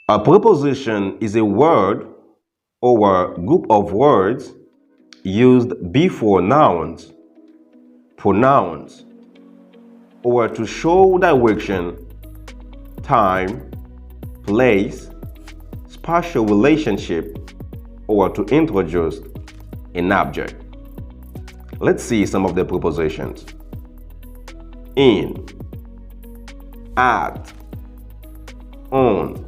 A preposition is a word or a group of words used before nouns, pronouns, or to show direction, time, place, spatial relationship, or to introduce an object. Let's see some of the prepositions. In, at, on,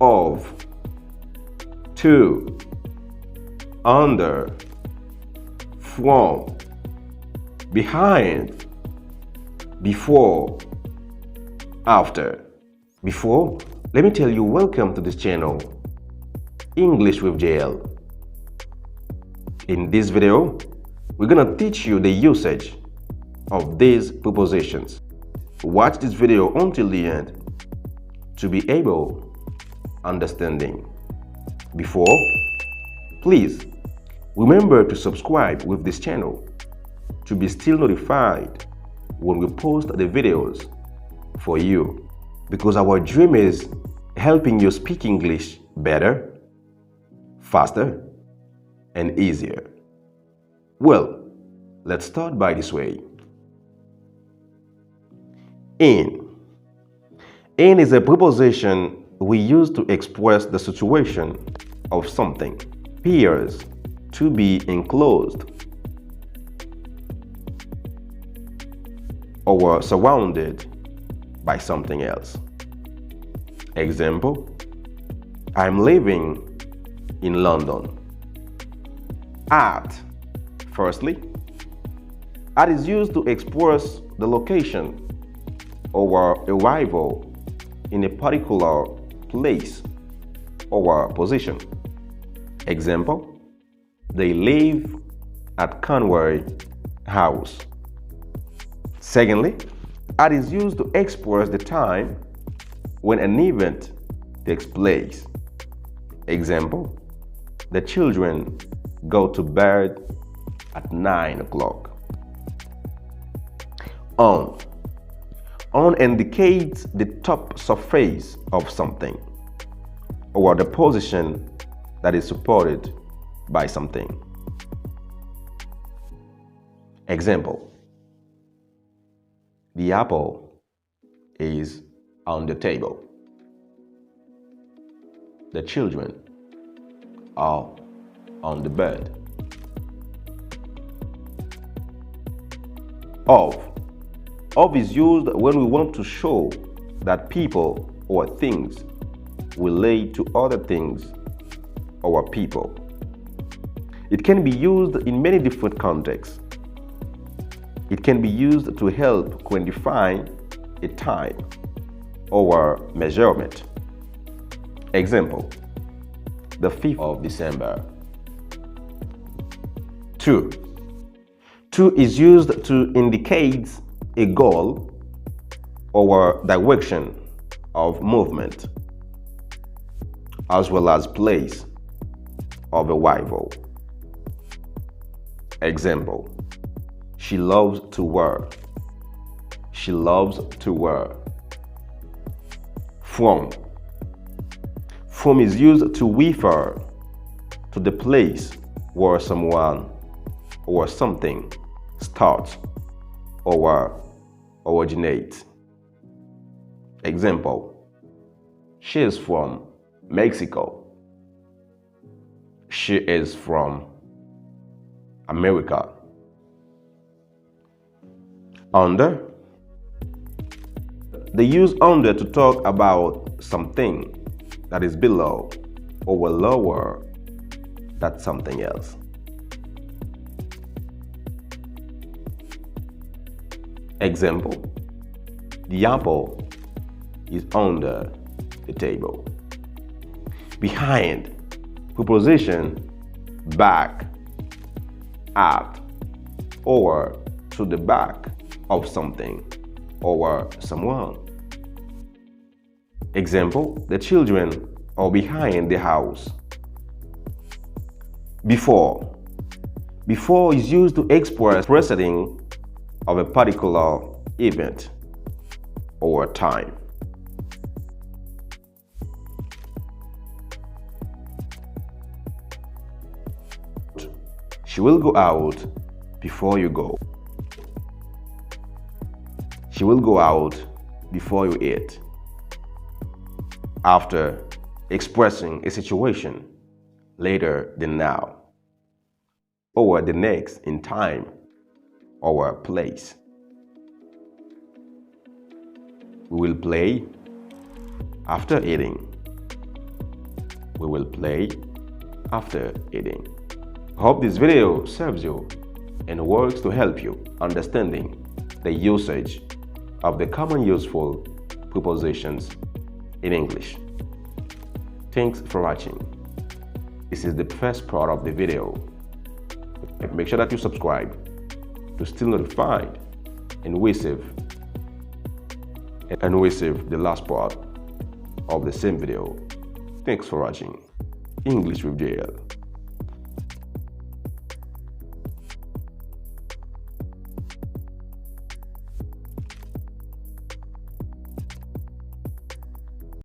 of, to, under, from, behind, before, after. Before, let me tell you, welcome to this channel, English with JL. In this video, we're gonna teach you the usage of these prepositions. Watch this video until the end to be able understanding. Before, please remember to subscribe with this channel to be still notified when we post the videos for you, because our dream is helping you speak English better, faster, and easier. Well, let's start by this way. In. In is a preposition we use to express the situation of something appears to be enclosed or surrounded by something else. Example, I'm living in London. At. Firstly, at is used to express the location or arrival in a particular place or position. Example, they live at Conway House. Secondly, at is used to express the time when an event takes place. Example, the children go to bed at 9 o'clock. On. On indicates the top surface of something or the position that is supported by something. Example, the apple is on the table. The children are on the bed. Of. Of is used when we want to show that people or things relate to other things or people. It can be used in many different contexts. It can be used to help quantify a time or measurement. Example, the 5th of December. To. To is used to indicate a goal or direction of movement, as well as place of arrival. Example, she loves to wear. She loves to wear. From. From is used to refer to the place where someone or something starts or originates. Example, she is from Mexico. She is from America. Under. They use under to talk about something that is below or lower than something else. Example, the apple is under the table. Behind. Preposition back, at, or to the back of something or someone. Example, the children are behind the house. Before. Before is used to express preceding of a particular event or time. She will go out before you go. She will go out before you eat. After expressing a situation later than now, or the next in time or place. We will play after eating. We will play after eating. Hope this video serves you and works to help you understanding the usage of the common useful prepositions in English. Thanks for watching. This is the first part of the video. Make sure that you subscribe to stay notified and receive the last part of the same video. Thanks for watching. English with JL.